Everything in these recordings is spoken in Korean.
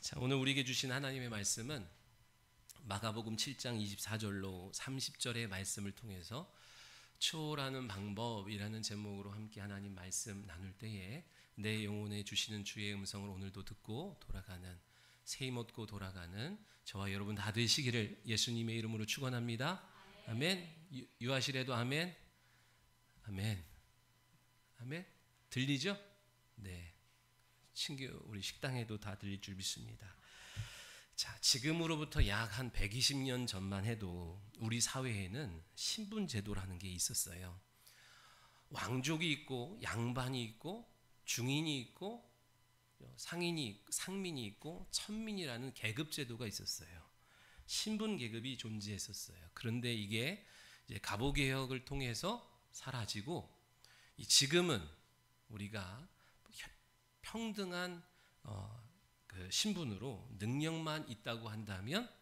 자, 오늘 우리에게 주신 하나님의 말씀은 마가복음 7장 24절로 30절의 말씀을 통해서 초월하는 방법이라는 제목으로 함께 하나님 말씀 나눌 때에 내 영혼에 주시는 주의 음성을 오늘도 듣고 돌아가는 세임 얻고 돌아가는 저와 여러분 다 되시기를 예수님의 이름으로 축원합니다. 아멘. 유아실에도 아멘. 아멘. 아멘. 들리죠? 네. 친구 우리 식당에도 다 들릴 줄 믿습니다. 자, 지금으로부터 약 한 120년 전만 해도 우리 사회에는 신분 제도라는 게 있었어요. 왕족이 있고 양반이 있고 중인이 있고 상민이 있고 천민이라는 계급 제도가 있었어요. 신분 계급이 존재했었어요. 그런데 이게 이제 갑오 개혁을 통해서 사라지고 지금은 우리가 평등한 그 신분으로 능력만 있다고 한다면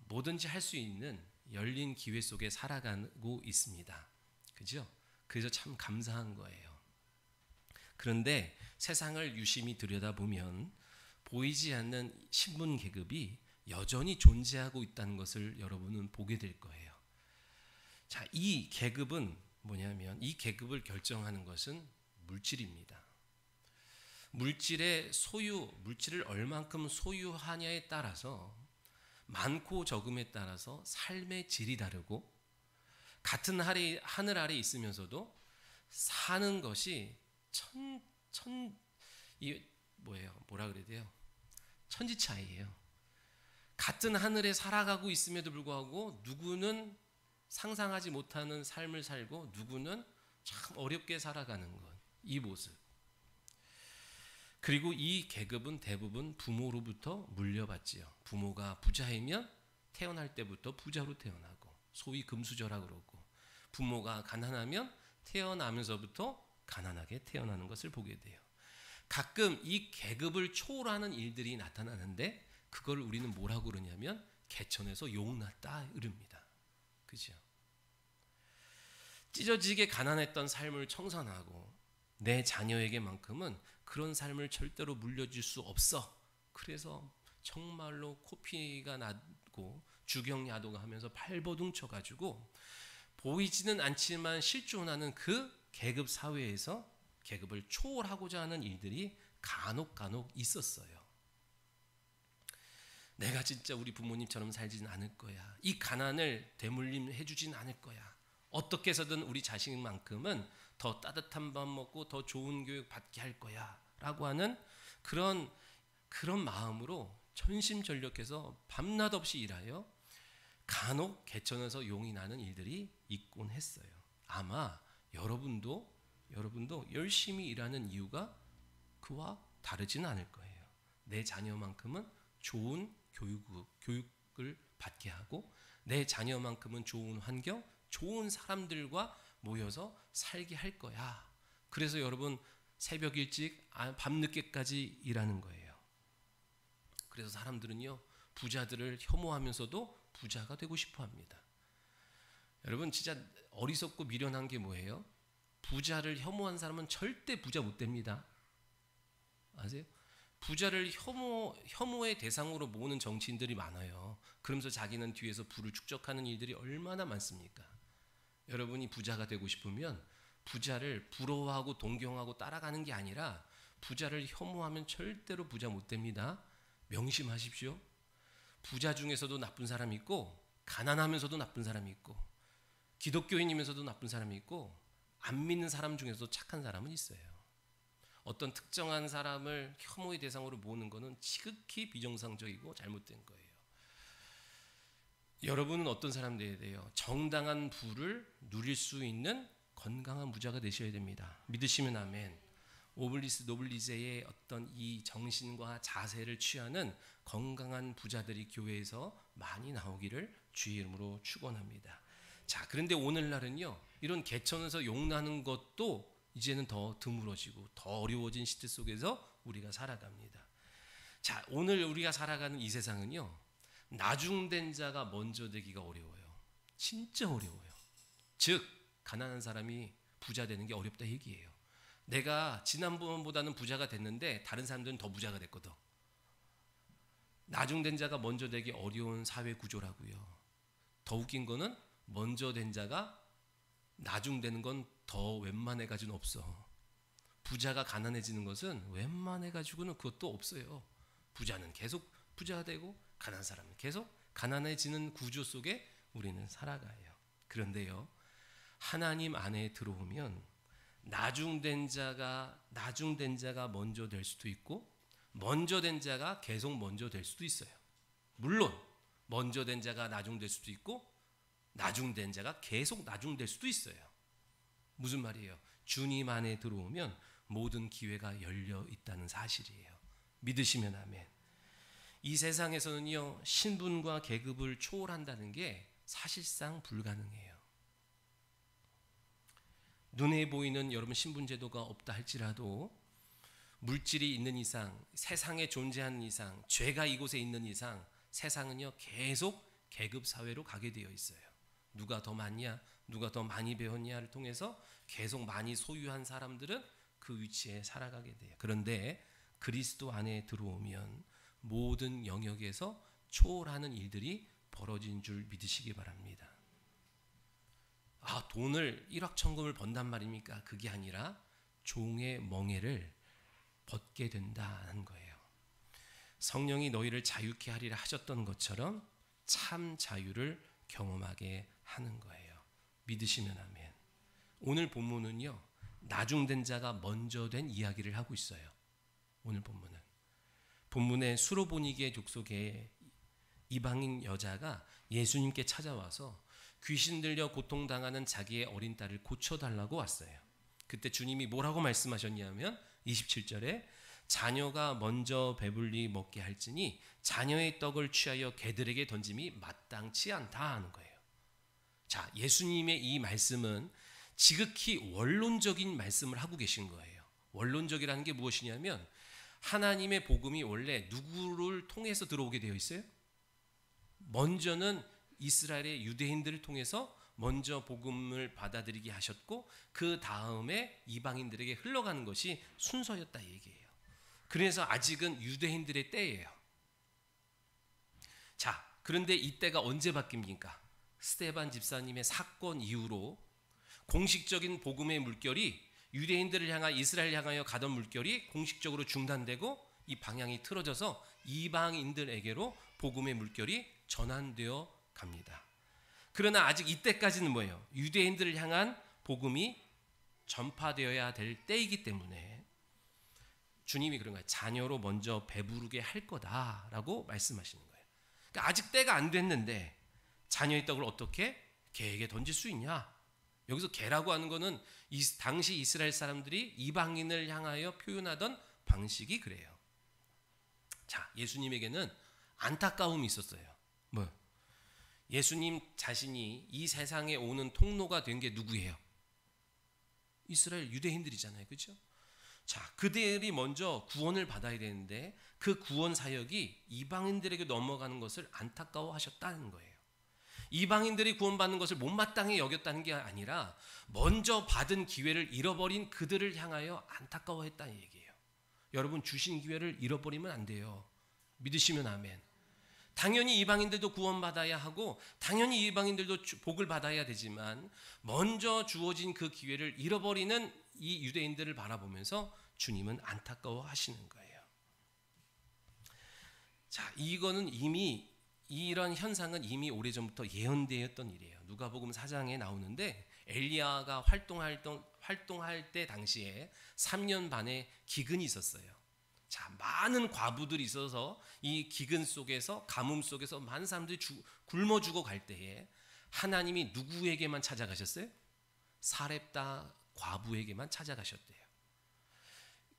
뭐든지 할 수 있는 열린 기회 속에 살아가고 있습니다. 그죠? 그래서 참 감사한 거예요. 그런데 세상을 유심히 들여다보면 보이지 않는 신분 계급이 여전히 존재하고 있다는 것을 여러분은 보게 될 거예요. 자, 이 계급은 뭐냐면 이 계급을 결정하는 것은 물질입니다. 물질을 얼만큼 소유하냐에 따라서 많고 적음에 따라서 삶의 질이 다르고 같은 하늘 아래 있으면서도 사는 것이 뭐라 그래야 돼요? 천지 차이예요. 같은 하늘에 살아가고 있음에도 불구하고 누구는 상상하지 못하는 삶을 살고 누구는 참 어렵게 살아가는 것, 이 모습. 그리고 이 계급은 대부분 부모로부터 물려받지요. 부모가 부자이면 태어날 때부터 부자로 태어나고 소위 금수저라 그러고 부모가 가난하면 태어나면서부터 가난하게 태어나는 것을 보게 돼요. 가끔 이 계급을 초월하는 일들이 나타나는데 그걸 우리는 뭐라고 그러냐면 개천에서 용났다 이릅니다. 그죠? 찢어지게 가난했던 삶을 청산하고 내 자녀에게만큼은 그런 삶을 절대로 물려줄 수 없어. 그래서 정말로 코피가 나고 주경야도가 하면서 발버둥 쳐가지고 보이지는 않지만 실존하는 그 계급 사회에서 계급을 초월하고자 하는 일들이 간혹 있었어요. 내가 진짜 우리 부모님처럼 살지는 않을 거야. 이 가난을 대물림해 주진 않을 거야. 어떻게 해서든 우리 자식만큼은 더 따뜻한 밥 먹고 더 좋은 교육 받게 할 거야 라고 하는 그런 마음으로 전심전력해서 밤낮 없이 일하여 간혹 개천에서 용이 나는 일들이 있곤 했어요. 아마 여러분도 열심히 일하는 이유가 그와 다르지는 않을 거예요. 내 자녀만큼은 좋은 교육을 받게 하고 내 자녀만큼은 좋은 환경, 좋은 사람들과 모여서 살게 할 거야. 그래서 여러분 새벽 일찍 밤늦게까지 일하는 거예요. 그래서 사람들은요 부자들을 혐오하면서도 부자가 되고 싶어 합니다. 여러분 진짜 어리석고 미련한 게 뭐예요? 부자를 혐오한 사람은 절대 부자 못 됩니다. 아세요? 부자를 혐오의 대상으로 모으는 정치인들이 많아요. 그러면서 자기는 뒤에서 부를 축적하는 일들이 얼마나 많습니까? 여러분이 부자가 되고 싶으면 부자를 부러워하고 동경하고 따라가는 게 아니라 부자를 혐오하면 절대로 부자 못 됩니다. 명심하십시오. 부자 중에서도 나쁜 사람이 있고 가난하면서도 나쁜 사람이 있고 기독교인이면서도 나쁜 사람이 있고 안 믿는 사람 중에서도 착한 사람은 있어요. 어떤 특정한 사람을 혐오의 대상으로 모으는 것은 지극히 비정상적이고 잘못된 거예요. 여러분은 어떤 사람 되어야 돼요? 정당한 부를 누릴 수 있는 건강한 부자가 되셔야 됩니다. 믿으시면 아멘. 오블리스 노블리제의 어떤 이 정신과 자세를 취하는 건강한 부자들이 교회에서 많이 나오기를 주의 이름으로 축원합니다. 자, 그런데 오늘날은요 이런 개천에서 용나는 것도 이제는 더 드물어지고 더 어려워진 시대 속에서 우리가 살아갑니다. 자, 오늘 우리가 살아가는 이 세상은요 나중된 자가 먼저 되기가 어려워요. 진짜 어려워요. 즉 가난한 사람이 부자 되는 게 어렵다 얘기예요. 내가 지난번보다는 부자가 됐는데 다른 사람들은 더 부자가 됐거든. 나중된 자가 먼저 되기 어려운 사회 구조라고요. 더 웃긴 거는 먼저 된 자가 나중되는 건 더 웬만해 가지고는 없어. 부자가 가난해지는 것은 웬만해 가지고는 그것도 없어요. 부자는 계속 부자가 되고 가난한 사람은 계속 가난해지는 구조 속에 우리는 살아가요. 그런데요, 하나님 안에 들어오면 나중된 자가 먼저 될 수도 있고 먼저 된 자가 계속 먼저 될 수도 있어요. 물론 먼저 된 자가 나중될 수도 있고 나중된 자가 계속 나중될 수도 있어요. 무슨 말이에요? 주님 안에 들어오면 모든 기회가 열려 있다는 사실이에요. 믿으시면 아멘. 이 세상에서는요, 신분과 계급을 초월한다는 게 사실상 불가능해요. 눈에 보이는 여러분 신분제도가 없다 할지라도 물질이 있는 이상, 세상에 존재하는 이상, 죄가 이곳에 있는 이상 세상은요 계속 계급 사회로 가게 되어 있어요. 누가 더 많냐, 누가 더 많이 배웠냐를 통해서 계속 많이 소유한 사람들은 그 위치에 살아가게 돼요. 그런데 그리스도 안에 들어오면 모든 영역에서 초월하는 일들이 벌어진 줄 믿으시기 바랍니다. 아, 돈을 1억 천금을 번단 말입니까? 그게 아니라 종의 멍에를 벗게 된다는 거예요. 성령이 너희를 자유케 하리라 하셨던 것처럼 참 자유를 경험하게 하는 거예요. 믿으시면 아멘. 오늘 본문은요, 나중된 자가 먼저 된 이야기를 하고 있어요. 오늘 본문의 수로보니게 족속의 이방인 여자가 예수님께 찾아와서 귀신 들려 고통당하는 자기의 어린 딸을 고쳐달라고 왔어요. 그때 주님이 뭐라고 말씀하셨냐면 27절에 자녀가 먼저 배불리 먹게 할지니 자녀의 떡을 취하여 개들에게 던짐이 마땅치 않다 하는 거예요. 자, 예수님의 이 말씀은 지극히 원론적인 말씀을 하고 계신 거예요. 원론적이라는 게 무엇이냐면 하나님의 복음이 원래 누구를 통해서 들어오게 되어 있어요? 먼저는 이스라엘의 유대인들을 통해서 먼저 복음을 받아들이게 하셨고 그 다음에 이방인들에게 흘러가는 것이 순서였다 얘기예요. 그래서 아직은 유대인들의 때예요. 자, 그런데 이 때가 언제 바뀝니까? 스데반 집사님의 사건 이후로 공식적인 복음의 물결이 유대인들을 향하여 이스라엘을 향하여 가던 물결이 공식적으로 중단되고 이 방향이 틀어져서 이방인들에게로 복음의 물결이 전환되어 갑니다. 그러나 아직 이때까지는 뭐예요? 유대인들을 향한 복음이 전파되어야 될 때이기 때문에 주님이 그런 거예요. 자녀로 먼저 배부르게 할 거다라고 말씀하시는 거예요. 그러니까 아직 때가 안 됐는데 자녀의 떡을 어떻게 개에게 던질 수 있냐? 여기서 개라고 하는 거는 당시 이스라엘 사람들이 이방인을 향하여 표현하던 방식이 그래요. 자, 예수님에게는 안타까움이 있었어요. 뭐? 예수님 자신이 이 세상에 오는 통로가 된 게 누구예요? 이스라엘 유대인들이잖아요. 그렇죠? 자, 그들이 먼저 구원을 받아야 되는데 그 구원 사역이 이방인들에게 넘어가는 것을 안타까워하셨다는 거예요. 이방인들이 구원받는 것을 못마땅히 여겼다는 게 아니라 먼저 받은 기회를 잃어버린 그들을 향하여 안타까워했다는 얘기예요. 여러분, 주신 기회를 잃어버리면 안 돼요. 믿으시면 아멘. 당연히 이방인들도 구원받아야 하고 당연히 이방인들도 복을 받아야 되지만 먼저 주어진 그 기회를 잃어버리는 이 유대인들을 바라보면서 주님은 안타까워 하시는 거예요. 자, 이거는 이미 이런 현상은 이미 오래전부터 예언되었던 일이에요. 누가복음 4장에 나오는데 엘리야가 활동할 때 당시에 3년 반의 기근이 있었어요. 자, 많은 과부들이 있어서 이 기근 속에서 가뭄 속에서 많은 사람들이 굶어 죽어 갈 때에 하나님이 누구에게만 찾아가셨어요? 사렙다 과부에게만 찾아가셨대요.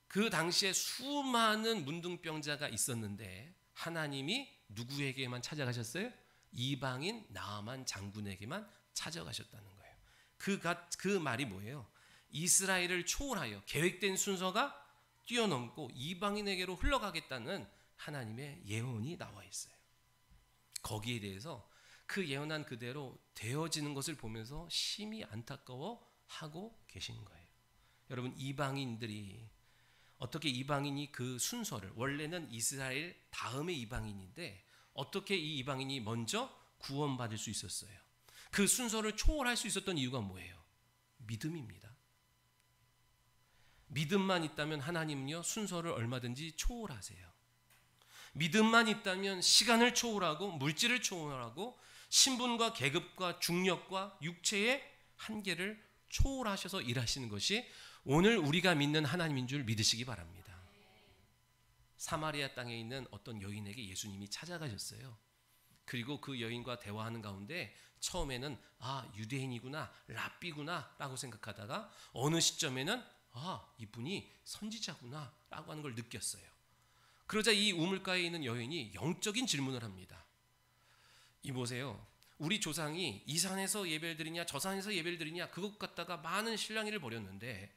그 당시에 수많은 문둥병자가 있었는데 하나님이 누구에게만 찾아가셨어요? 이방인 나아만 장군에게만 찾아가셨다는 거예요. 그 말이 뭐예요? 이스라엘을 초월하여 계획된 순서가 뛰어넘고 이방인에게로 흘러가겠다는 하나님의 예언이 나와 있어요. 거기에 대해서 그 예언한 그대로 되어지는 것을 보면서 심히 안타까워하고 계신 거예요. 여러분, 이방인들이 어떻게 이방인이 그 순서를, 원래는 이스라엘 다음에 이방인인데 어떻게 이 이방인이 먼저 구원받을 수 있었어요? 그 순서를 초월할 수 있었던 이유가 뭐예요? 믿음입니다. 믿음만 있다면 하나님은요, 순서를 얼마든지 초월하세요. 믿음만 있다면 시간을 초월하고 물질을 초월하고 신분과 계급과 중력과 육체의 한계를 초월하셔서 일하시는 것이 오늘 우리가 믿는 하나님인 줄 믿으시기 바랍니다. 사마리아 땅에 있는 어떤 여인에게 예수님이 찾아가셨어요. 그리고 그 여인과 대화하는 가운데 처음에는 유대인이구나, 랍비구나 라고 생각하다가 어느 시점에는 이분이 선지자구나 라고 하는 걸 느꼈어요. 그러자 이 우물가에 있는 여인이 영적인 질문을 합니다. 보세요. 우리 조상이 이 산에서 예배를 드리냐 저 산에서 예배를 드리냐 그것 갖다가 많은 실랑이를 벌였는데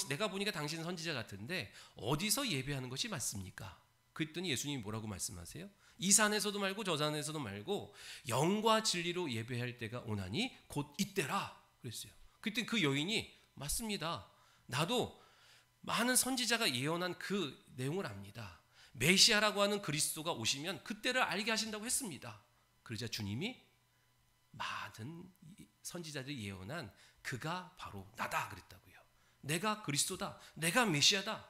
내가 보니까 당신은 선지자 같은데 어디서 예배하는 것이 맞습니까? 그랬더니 예수님이 뭐라고 말씀하세요? 이 산에서도 말고 저 산에서도 말고 영과 진리로 예배할 때가 오나니 곧 이때라 그랬어요. 그랬더니 그 여인이 맞습니다. 나도 많은 선지자가 예언한 그 내용을 압니다. 메시아라고 하는 그리스도가 오시면 그때를 알게 하신다고 했습니다. 그러자 주님이 많은 선지자들이 예언한 그가 바로 나다 그랬다고요. 내가 그리스도다. 내가 메시아다.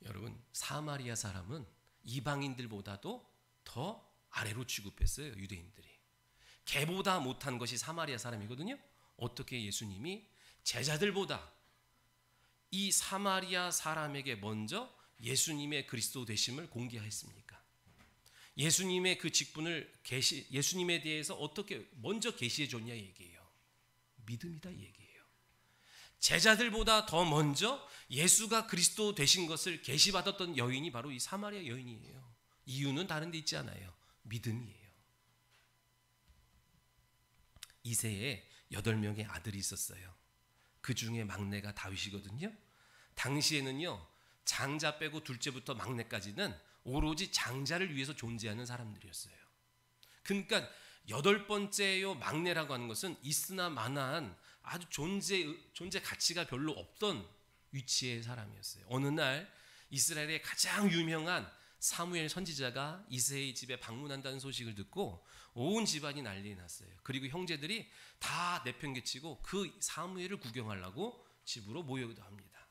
여러분, 사마리아 사람은 이방인들보다도 더 아래로 취급했어요. 유대인들이. 개보다 못한 것이 사마리아 사람이거든요. 어떻게 예수님이 제자들보다 이 사마리아 사람에게 먼저 예수님의 그리스도 되심을 공개했습니까? 예수님의 그 직분을 예수님에 대해서 어떻게 먼저 계시해 줬냐 얘기예요. 믿음이다 얘기예요. 제자들보다 더 먼저 예수가 그리스도 되신 것을 계시받았던 여인이 바로 이 사마리아 여인이에요. 이유는 다른 데 있지 않아요. 믿음이에요. 이새에 8명의 아들이 있었어요. 그 중에 막내가 다윗이거든요. 당시에는요, 장자 빼고 둘째부터 막내까지는 오로지 장자를 위해서 존재하는 사람들이었어요. 그러니까 8번째요 막내라고 하는 것은 있으나 마나한 아주 존재 가치가 별로 없던 위치의 사람이었어요. 어느 날 이스라엘의 가장 유명한 사무엘 선지자가 이새의 집에 방문한다는 소식을 듣고 온 집안이 난리 났어요. 그리고 형제들이 다 내팽개치고 그 사무엘을 구경하려고 집으로 모여기도 합니다.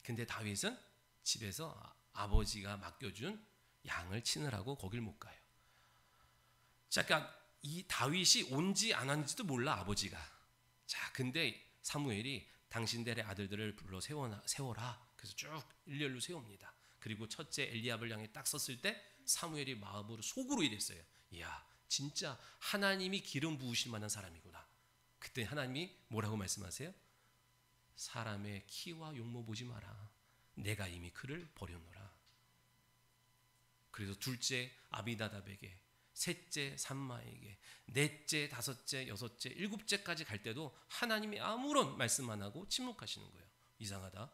근데 다윗은 집에서 아버지가 맡겨준 양을 치느라고 거길 못 가요. 잠깐 이 다윗이 온지 안 왔는지도 몰라 아버지가. 자, 근데 사무엘이 당신들의 아들들을 불러 세워라. 그래서 쭉 일렬로 세웁니다. 그리고 첫째 엘리압을 향해 딱 섰을 때 사무엘이 마음으로 속으로 이랬어요. 이야, 진짜 하나님이 기름 부으실 만한 사람이구나. 그때 하나님이 뭐라고 말씀하세요? 사람의 키와 용모 보지 마라. 내가 이미 그를 버렸노라. 그래서 둘째 아비나답에게, 셋째 삼마에게, 넷째, 다섯째, 여섯째, 일곱째까지 갈 때도 하나님이 아무런 말씀 안 하고 침묵하시는 거예요. 이상하다.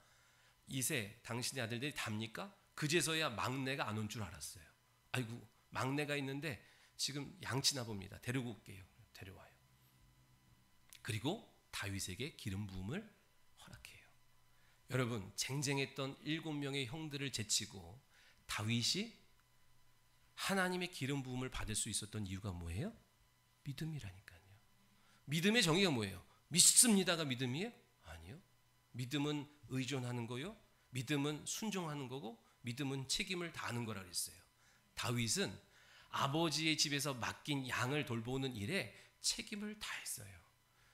이새 당신의 아들들이 답니까? 그제서야 막내가 안 온 줄 알았어요. 아이고, 막내가 있는데 지금 양치나 봅니다. 데리고 올게요. 데려와요. 그리고 다윗에게 기름 부음을 허락해요. 여러분, 쟁쟁했던 7명의 형들을 제치고 다윗이 하나님의 기름 부음을 받을 수 있었던 이유가 뭐예요? 믿음이라니까요. 믿음의 정의가 뭐예요? 믿습니다가 믿음이에요? 아니요. 믿음은 의존하는 거요. 믿음은 순종하는 거고 믿음은 책임을 다하는 거라 그랬어요. 다윗은 아버지의 집에서 맡긴 양을 돌보는 일에 책임을 다했어요.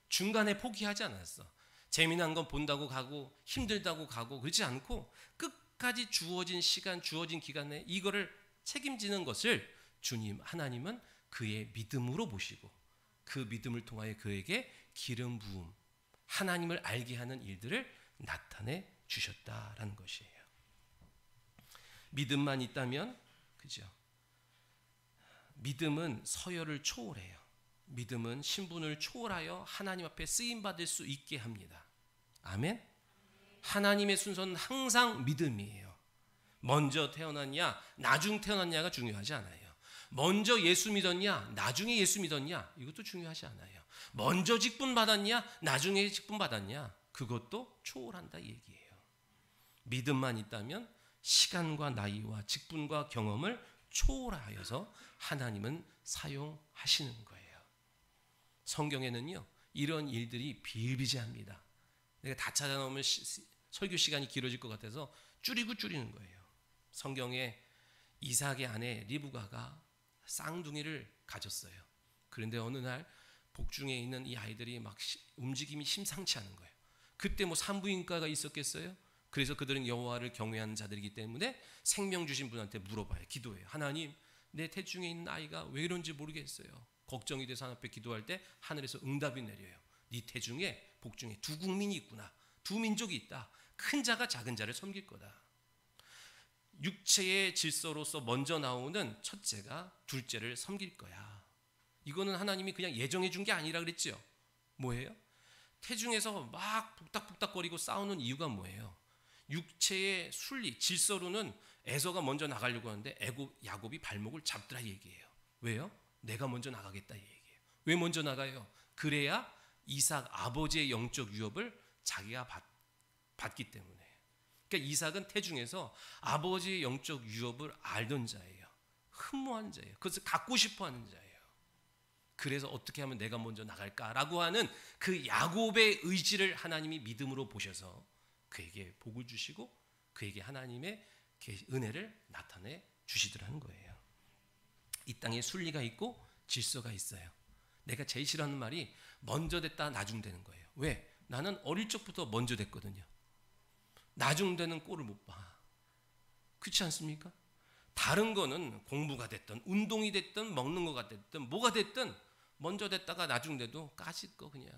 중간에 포기하지 않았어. 재미난 건 본다고 가고 힘들다고 가고 그렇지 않고 끝까지 주어진 시간, 주어진 기간에 이거를 책임지는 것을 주님 하나님은 그의 믿음으로 보시고 그 믿음을 통하여 그에게 기름 부음, 하나님을 알게 하는 일들을 나타내 주셨다라는 것이에요. 믿음만 있다면, 그죠? 믿음은 서열을 초월해요. 믿음은 신분을 초월하여 하나님 앞에 쓰임 받을 수 있게 합니다. 아멘. 하나님의 순서는 항상 믿음이에요. 먼저 태어났냐, 나중 태어났냐가 중요하지 않아요. 먼저 예수 믿었냐, 나중에 예수 믿었냐, 이것도 중요하지 않아요. 먼저 직분 받았냐, 나중에 직분 받았냐, 그것도 초월한다 얘기예요. 믿음만 있다면 시간과 나이와 직분과 경험을 초월하여서 하나님은 사용하시는 거예요. 성경에는요, 이런 일들이 비일비재합니다. 내가 다 찾아놓으면 설교 시간이 길어질 것 같아서 줄이는 거예요. 성경에 이삭의 아내 리브가가 쌍둥이를 가졌어요. 그런데 어느 날 복중에 있는 이 아이들이 막 움직임이 심상치 않은 거예요. 그때 뭐 산부인과가 있었겠어요? 그래서 그들은 여호와를 경외하는 자들이기 때문에 생명 주신 분한테 물어봐요. 기도해요. 하나님, 내 태중에 있는 아이가 왜 이런지 모르겠어요. 걱정이 돼서 하나님 앞에 기도할 때 하늘에서 응답이 내려요. 네 태중에 복중에 두 국민이 있구나. 두 민족이 있다. 큰 자가 작은 자를 섬길 거다. 육체의 질서로서 먼저 나오는 첫째가 둘째를 섬길 거야. 이거는 하나님이 그냥 예정해 준 게 아니라 그랬죠. 뭐예요? 태중에서 막 복닥복닥거리고 싸우는 이유가 뭐예요? 육체의 순리, 질서로는 에서가 먼저 나가려고 하는데 야곱이 발목을 잡더라 얘기예요. 왜요? 내가 먼저 나가겠다 얘기예요. 왜 먼저 나가요? 그래야 이삭 아버지의 영적 유업을 자기가 받기 때문에. 그러니까 이삭은 태중에서 아버지의 영적 유업을 알던 자예요. 흠모한 자예요. 그것을 갖고 싶어하는 자예요. 그래서 어떻게 하면 내가 먼저 나갈까라고 하는 그 야곱의 의지를 하나님이 믿음으로 보셔서 그에게 복을 주시고 그에게 하나님의 은혜를 나타내 주시더라는 거예요. 이 땅에 순리가 있고 질서가 있어요. 내가 제일 싫어하는 말이 먼저 됐다 나중 되는 거예요. 왜? 나는 어릴 적부터 먼저 됐거든요. 나중 되는 꼴을 못 봐. 그렇지 않습니까? 다른 거는 공부가 됐든 운동이 됐든 먹는 거가 됐든 뭐가 됐든 먼저 됐다가 나중 돼도 까짓 거 그냥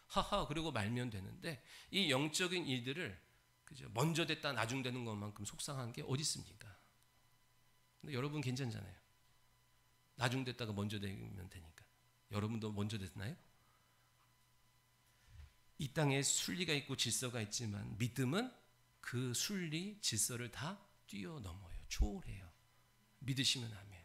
하하 그러고 말면 되는데 이 영적인 일들을 그죠? 먼저 됐다 나중 되는 것만큼 속상한 게 어디 있습니까? 근데 여러분 괜찮잖아요. 나중 됐다가 먼저 되면 되니까. 여러분도 먼저 됐나요? 이 땅에 순리가 있고 질서가 있지만 믿음은 그 순리 질서를 다 뛰어넘어요. 초월해요. 믿으시면 아멘.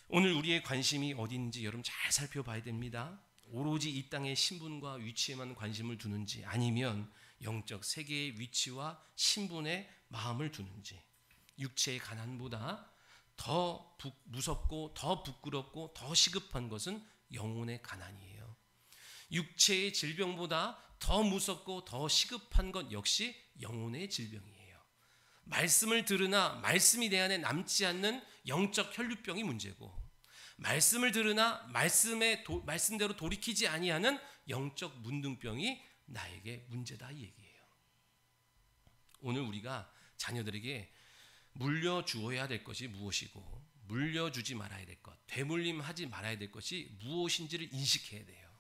오늘 우리의 관심이 어디인지 여러분 잘 살펴봐야 됩니다. 오로지 이 땅의 신분과 위치에만 관심을 두는지 아니면 영적 세계의 위치와 신분에 마음을 두는지. 육체의 가난보다 더 무섭고 더 부끄럽고 더 시급한 것은 영혼의 가난이에요. 육체의 질병보다 더 무섭고 더 시급한 것 역시 영혼의 질병이에요. 말씀을 들으나 말씀이 내 안에 남지 않는 영적 혈류병이 문제고, 말씀을 들으나 말씀대로 돌이키지 아니하는 영적 문둥병이 나에게 문제다 이 얘기예요. 오늘 우리가 자녀들에게 물려주어야 될 것이 무엇이고 물려주지 말아야 될 것, 되물림하지 말아야 될 것이 무엇인지를 인식해야 돼요.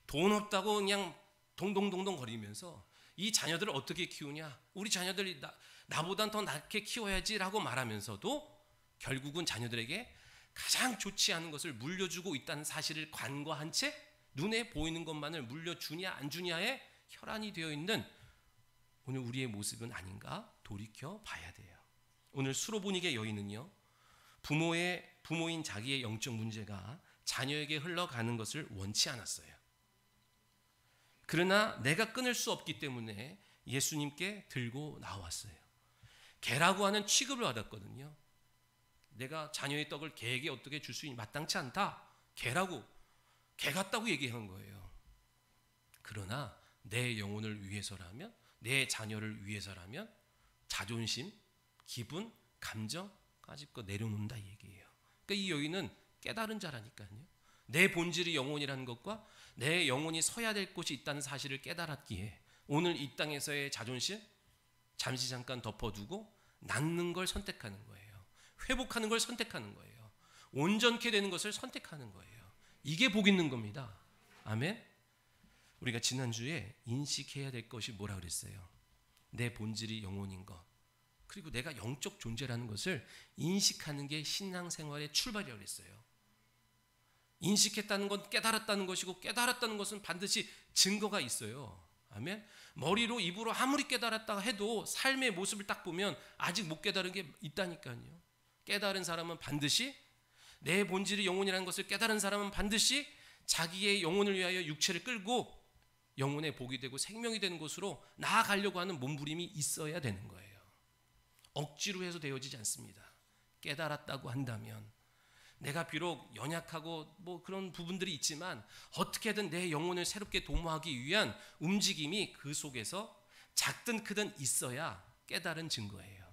돈 없다고 그냥 동동동동 거리면서 이 자녀들을 어떻게 키우냐, 우리 자녀들이 나보단 더 낫게 키워야지라고 말하면서도 결국은 자녀들에게 가장 좋지 않은 것을 물려주고 있다는 사실을 간과한 채 눈에 보이는 것만을 물려주냐 안 주냐에 혈안이 되어 있는 오늘 우리의 모습은 아닌가 돌이켜 봐야 돼요. 오늘 수로보닉의 여인은요, 부모인 자기의 영적 문제가 자녀에게 흘러가는 것을 원치 않았어요. 그러나 내가 끊을 수 없기 때문에 예수님께 들고 나왔어요. 개라고 하는 취급을 받았거든요. 내가 자녀의 떡을 개에게 어떻게 줄 수 있니? 마땅치 않다. 개라고, 개 같다고 얘기한 거예요. 그러나 내 영혼을 위해서라면, 내 자녀를 위해서라면 자존심, 기분, 감정까지 거 내려놓는다 얘기예요. 그러니까 이 여인은 깨달은 자라니까요. 내 본질이 영혼이라는 것과 내 영혼이 서야 될 곳이 있다는 사실을 깨달았기에 오늘 이 땅에서의 자존심 잠시 잠깐 덮어두고 낫는 걸 선택하는 거예요. 회복하는 걸 선택하는 거예요. 온전케 되는 것을 선택하는 거예요. 이게 복 있는 겁니다. 아멘. 우리가 지난주에 인식해야 될 것이 뭐라 그랬어요? 내 본질이 영혼인 것, 그리고 내가 영적 존재라는 것을 인식하는 게 신앙생활의 출발이라고 그랬어요. 인식했다는 건 깨달았다는 것이고, 깨달았다는 것은 반드시 증거가 있어요. 아멘. 머리로 입으로 아무리 깨달았다 해도 삶의 모습을 딱 보면 아직 못 깨달은 게 있다니까요. 깨달은 사람은 반드시, 내 본질이 영혼이라는 것을 깨달은 사람은 반드시 자기의 영혼을 위하여 육체를 끌고 영혼의 복이 되고 생명이 되는 곳으로 나아가려고 하는 몸부림이 있어야 되는 거예요. 억지로 해서 되어지지 않습니다. 깨달았다고 한다면 내가 비록 연약하고 뭐 그런 부분들이 있지만 어떻게든 내 영혼을 새롭게 도모하기 위한 움직임이 그 속에서 작든 크든 있어야 깨달은 증거예요.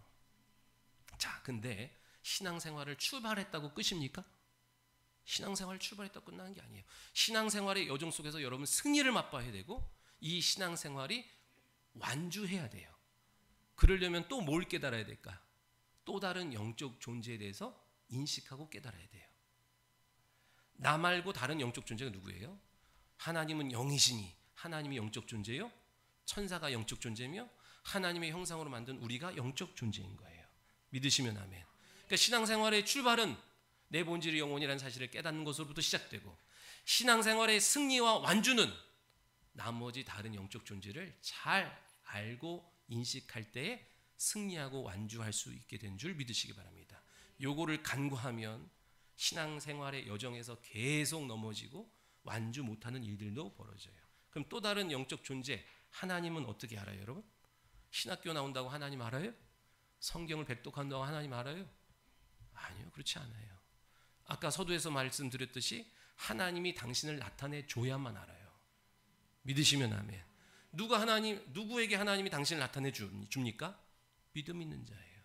자, 근데 신앙생활을 출발했다고 끝입니까? 신앙생활을 출발했다고 끝나는 게 아니에요. 신앙생활의 여정 속에서 여러분 승리를 맛봐야 되고 이 신앙생활이 완주해야 돼요. 그러려면 또 뭘 깨달아야 될까? 또 다른 영적 존재에 대해서 인식하고 깨달아야 돼요. 나 말고 다른 영적 존재가 누구예요? 하나님은 영이시니 하나님이 영적 존재요? 천사가 영적 존재며 하나님의 형상으로 만든 우리가 영적 존재인 거예요. 믿으시면 아멘. 그러니까 신앙생활의 출발은 내 본질이 영혼이라는 사실을 깨닫는 것으로부터 시작되고 신앙생활의 승리와 완주는 나머지 다른 영적 존재를 잘 알고 인식할 때에 승리하고 완주할 수 있게 된 줄 믿으시기 바랍니다. 요거를 간과하면 신앙생활의 여정에서 계속 넘어지고 완주 못하는 일들도 벌어져요. 그럼 또 다른 영적 존재 하나님은 어떻게 알아요, 여러분? 신학교 나온다고 하나님 알아요? 성경을 백독한다고 하나님 알아요? 아니요, 그렇지 않아요. 아까 서두에서 말씀드렸듯이 하나님이 당신을 나타내 줘야만 알아요. 믿으시면 아멘. 누구에게 하나님이 당신을 나타내 줍니까? 믿음 있는 자예요.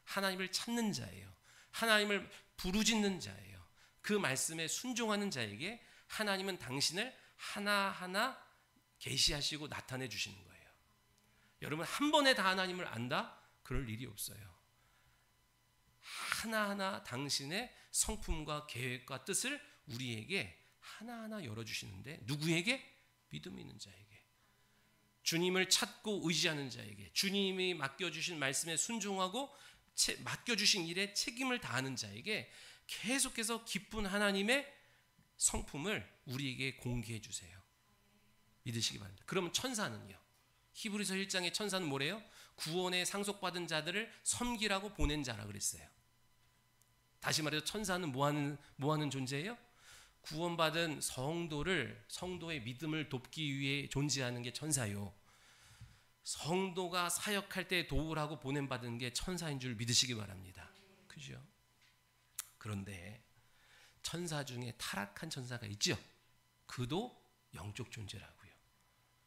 하나님을 찾는 자예요. 하나님을 부르짖는 자예요. 그 말씀에 순종하는 자에게 하나님은 당신을 하나하나 계시하시고 나타내 주시는 거예요. 여러분 한 번에 다 하나님을 안다? 그럴 일이 없어요. 하나하나 당신의 성품과 계획과 뜻을 우리에게 하나하나 열어주시는데 누구에게? 믿음 있는 자에게. 주님을 찾고 의지하는 자에게, 주님이 맡겨주신 말씀에 순종하고 맡겨주신 일에 책임을 다하는 자에게 계속해서 기쁜 하나님의 성품을 우리에게 공개해 주세요. 믿으시기 바랍니다. 그러면 천사는요? 히브리서 1장의 천사는 뭐래요? 구원에 상속받은 자들을 섬기라고 보낸 자라 그랬어요. 다시 말해서 천사는 뭐 하는 존재예요? 구원받은 성도의 믿음을 돕기 위해 존재하는 게 천사요. 성도가 사역할 때 도우라고 보냄받은 게 천사인 줄 믿으시기 바랍니다. 그죠? 그런데 천사 중에 타락한 천사가 있죠? 그도 영적 존재라고요.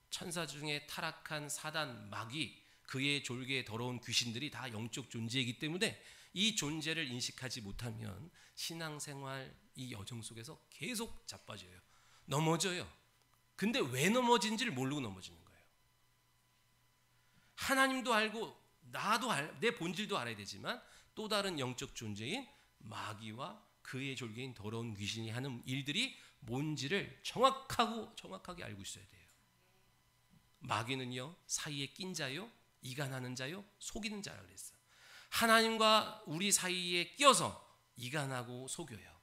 천사 중에 타락한 사단, 마귀, 그의 졸개에 더러운 귀신들이 다 영적 존재이기 때문에 이 존재를 인식하지 못하면 신앙생활 이 여정 속에서 계속 자빠져요. 넘어져요. 근데 왜 넘어진지를 모르고 넘어지는 거예요. 하나님도 알고 내 본질도 알아야 되지만 또 다른 영적 존재인 마귀와 그의 졸개인 더러운 귀신이 하는 일들이 뭔지를 정확하게 알고 있어야 돼요. 마귀는요 사이에 낀 자요, 이간하는 자요, 속이는 자라 그랬어요. 하나님과 우리 사이에 끼어서 이간하고 속여요.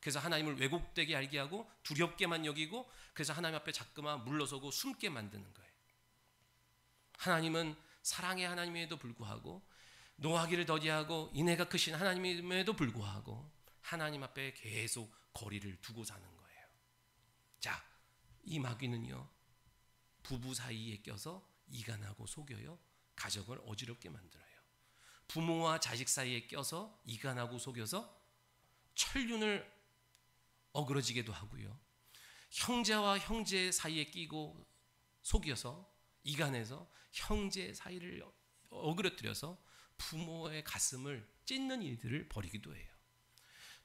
그래서 하나님을 왜곡되게 알게 하고 두렵게만 여기고 그래서 하나님 앞에 자꾸만 물러서고 숨게 만드는 거예요. 하나님은 사랑의 하나님임에도 불구하고 노하기를 더디하고 인애가 크신 하나님임에도 불구하고 하나님 앞에 계속 거리를 두고 사는 거예요. 자, 이 마귀는요 부부 사이에 껴서 이간하고 속여요. 가정을 어지럽게 만들어요. 부모와 자식 사이에 껴서 이간하고 속여서 천륜을 어그러지게도 하고요. 형제와 형제 사이에 끼고 속여서 이간해서 형제 사이를 어그러뜨려서 부모의 가슴을 찢는 일들을 벌이기도 해요.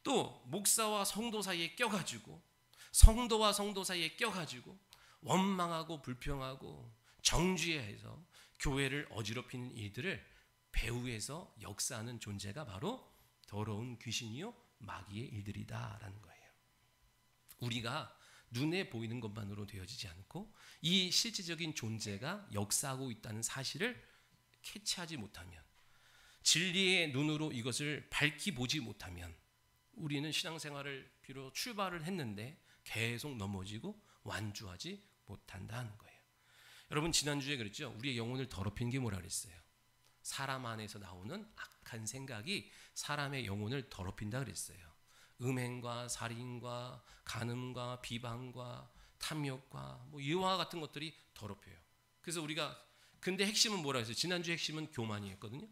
또 목사와 성도 사이에 껴가지고 성도와 성도 사이에 껴가지고 원망하고 불평하고 정죄해서 교회를 어지럽히는 일들을 배후에서 역사하는 존재가 바로 더러운 귀신이요 마귀의 일들이다라는 거예요. 우리가 눈에 보이는 것만으로 되어지지 않고 이 실질적인 존재가 역사하고 있다는 사실을 캐치하지 못하면, 진리의 눈으로 이것을 밝히 보지 못하면 우리는 신앙생활을 비록 출발을 했는데 계속 넘어지고 완주하지 못한다는 거예요. 여러분 지난주에 그랬죠. 우리의 영혼을 더럽히는 게 뭐라 그랬어요? 사람 안에서 나오는 악한 생각이 사람의 영혼을 더럽힌다 그랬어요. 음행과 살인과 간음과 비방과 탐욕과 뭐 이와 같은 것들이 더럽혀요. 그래서 우리가 근데 핵심은 뭐라 했어요? 지난주 핵심은 교만이었거든요.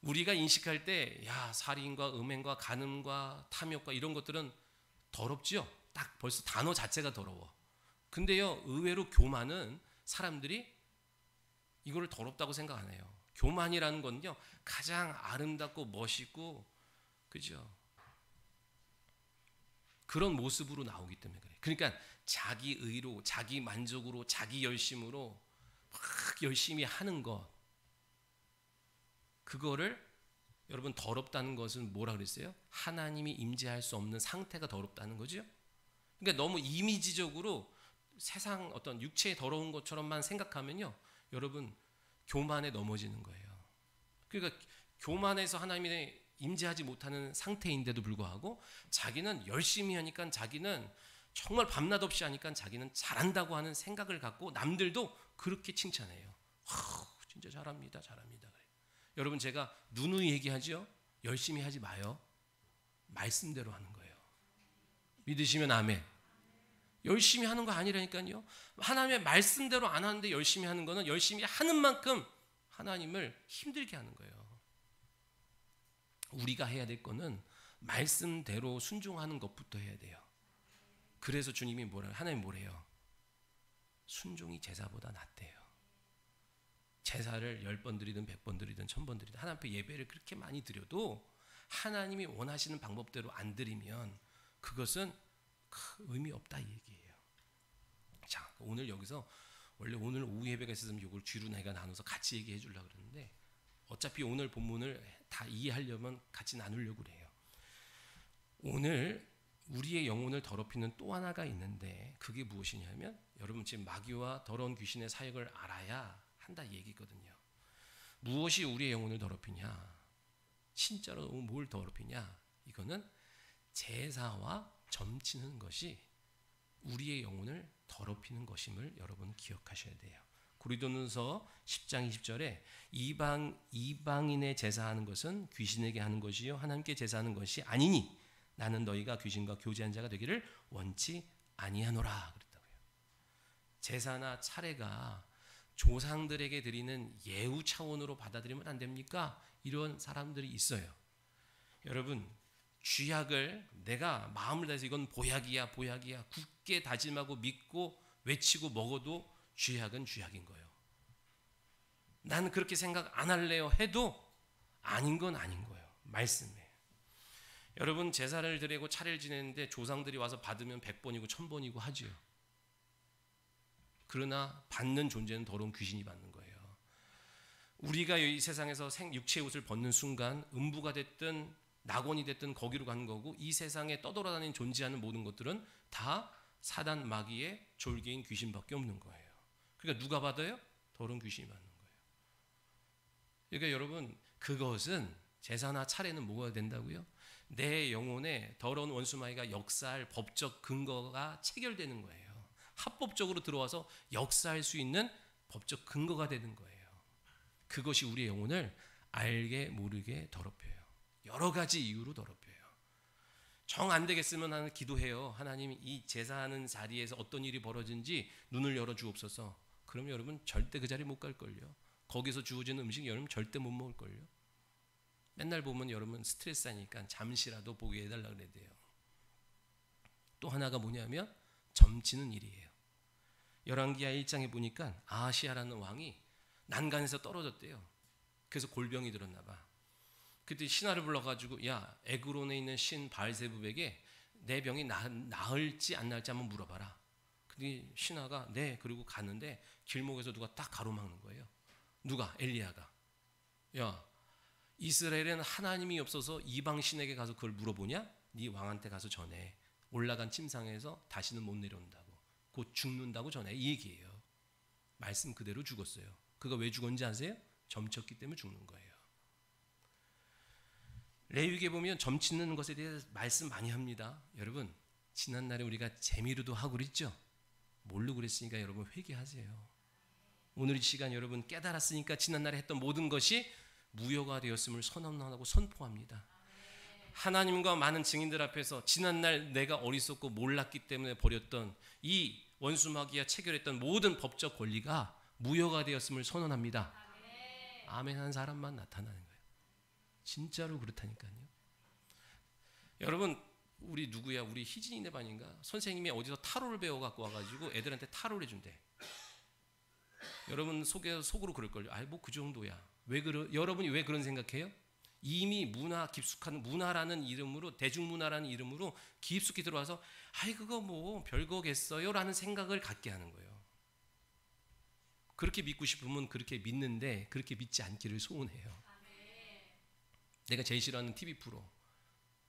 우리가 인식할 때 살인과 음행과 간음과 탐욕과 이런 것들은 더럽지요. 딱 벌써 단어 자체가 더러워. 근데요, 의외로 교만은 사람들이 이거를 더럽다고 생각 안 해요. 교만이라는 건요, 가장 아름답고 멋있고, 그죠? 그런 모습으로 나오기 때문에 그래요. 그러니까 자기 의로, 자기 만족으로, 자기 열심으로 막 열심히 하는 것, 그거를 여러분 더럽다는 것은 뭐라 그랬어요? 하나님이 임재할 수 없는 상태가 더럽다는 거죠. 그러니까 너무 이미지적으로 세상 어떤 육체의 더러운 것처럼만 생각하면요, 여러분 교만에 넘어지는 거예요. 그러니까 교만해서 하나님이 임재하지 못하는 상태인데도 불구하고 자기는 열심히 하니까, 자기는 정말 밤낮 없이 하니까 자기는 잘한다고 하는 생각을 갖고 남들도 그렇게 칭찬해요. 진짜 잘합니다, 잘합니다. 여러분, 제가 누누이 얘기하죠. 열심히 하지 마요. 말씀대로 하는 거예요. 믿으시면 아멘. 열심히 하는 거 아니라니까요. 하나님의 말씀대로 안 하는데 열심히 하는 거는 열심히 하는 만큼 하나님을 힘들게 하는 거예요. 우리가 해야 될 거는 말씀대로 순종하는 것부터 해야 돼요. 그래서 주님이 하나님 뭐래요? 순종이 제사보다 낫대요. 제사를 10번 드리든 100번 드리든 1000번 드리든 하나님 앞에 예배를 그렇게 많이 드려도 하나님이 원하시는 방법대로 안 드리면 그것은 의미 없다 이 얘기예요. 자, 오늘 여기서 원래 오늘 오후 예배가 있었으면 이걸 뒤로 내가 나눠서 같이 얘기해 주려고 그러는데 어차피 오늘 본문을 다 이해하려면 같이 나누려고 그래요. 오늘 우리의 영혼을 더럽히는 또 하나가 있는데 그게 무엇이냐면, 여러분 지금 마귀와 더러운 귀신의 사역을 알아야 한다 얘기거든요. 무엇이 우리의 영혼을 더럽히냐? 진짜로 뭘 더럽히냐? 이거는 제사와 점치는 것이 우리의 영혼을 더럽히는 것임을 여러분 기억하셔야 돼요. 고린도전서 10장 20절에 이방인의 제사하는 것은 귀신에게 하는 것이요 하나님께 제사하는 것이 아니니 나는 너희가 귀신과 교제한 자가 되기를 원치 아니하노라 그랬다고요. 제사나 차례가 조상들에게 드리는 예우 차원으로 받아들이면 안 됩니까? 이런 사람들이 있어요. 여러분, 쥐약을 내가 마음을 다해서 이건 보약이야 굳게 다짐하고 믿고 외치고 먹어도 쥐약은 쥐약인 거예요. 나는 그렇게 생각 안 할래요 해도 아닌 건 아닌 거예요. 말씀이에요. 여러분, 제사를 드리고 차례를 지내는데 조상들이 와서 받으면 100번이고 1000번이고 하지요. 그러나 받는 존재는 더러운 귀신이 받는 거예요. 우리가 이 세상에서 육체의 옷을 벗는 순간 음부가 됐든 낙원이 됐든 거기로 가는 거고, 이 세상에 떠돌아다니는 존재하는 모든 것들은 다 사단 마귀의 졸개인 귀신밖에 없는 거예요. 그러니까 누가 받아요? 더러운 귀신이 받는 거예요. 그러니까 여러분, 그것은 제사나 차례는 뭐가 된다고요? 내 영혼에 더러운 원수마귀가 역사할 법적 근거가 체결되는 거예요. 합법적으로 들어와서 역사할 수 있는 법적 근거가 되는 거예요. 그것이 우리의 영혼을 알게 모르게 더럽혀요. 여러 가지 이유로 더럽혀요. 정 안 되겠으면 나는 기도해요. 하나님, 이 제사하는 자리에서 어떤 일이 벌어진지 눈을 열어 주옵소서. 그럼 여러분 절대 그 자리 못 갈걸요. 거기서 주어지는 음식 여러분 절대 못 먹을걸요. 맨날 보면 여러분 스트레스 하니까 잠시라도 보게 해달라 그래야 돼요. 또 하나가 뭐냐면 점치는 일이에요. 열왕기하 1장에 보니까 아하시아라는 왕이 난간에서 떨어졌대요. 그래서 골병이 들었나 봐. 그때 신하를 불러가지고, 야, 에그론에 있는 신 바알세붑에게 내 병이 나을지 안 나을지 한번 물어봐라. 근데 신하가 네, 그리고 갔는데 길목에서 누가 딱 가로막는 거예요. 누가? 엘리야가. 야, 이스라엘에는 하나님이 없어서 이방 신에게 가서 그걸 물어보냐? 네 왕한테 가서 전해. 올라간 침상에서 다시는 못 내려온다고. 곧 죽는다고 전해. 이 얘기예요. 말씀 그대로 죽었어요. 그가 왜 죽었는지 아세요? 점쳤기 때문에 죽는 거예요. 레위기에 보면 점치는 것에 대해서 말씀 많이 합니다. 여러분, 지난날에 우리가 재미로도 하고 그랬죠? 뭘로 그랬으니까 여러분 회개하세요. 오늘 이 시간 여러분 깨달았으니까 지난날에 했던 모든 것이 무효가 되었음을 선언하고 선포합니다. 하나님과 많은 증인들 앞에서 지난날 내가 어리석고 몰랐기 때문에 버렸던 이 원수마귀와 체결했던 모든 법적 권리가 무효가 되었음을 선언합니다. 아멘 한 사람만 나타나는 거예요. 진짜로 그렇다니까요. 여러분 우리 누구야? 우리 희진이네 반인가? 선생님이 어디서 타로를 배워 갖고 와가지고 애들한테 타로를 해준대. 여러분 속으로 그럴걸요. 아이 뭐 그 정도야. 여러분이 왜 그런 생각해요? 이미 깊숙한 문화라는 이름으로, 대중문화라는 이름으로 깊숙이 들어와서 아이 그거 뭐 별거겠어요 라는 생각을 갖게 하는 거예요. 그렇게 믿고 싶으면 그렇게 믿는데 그렇게 믿지 않기를 소원해요. 내가 제일 싫어하는 TV 프로,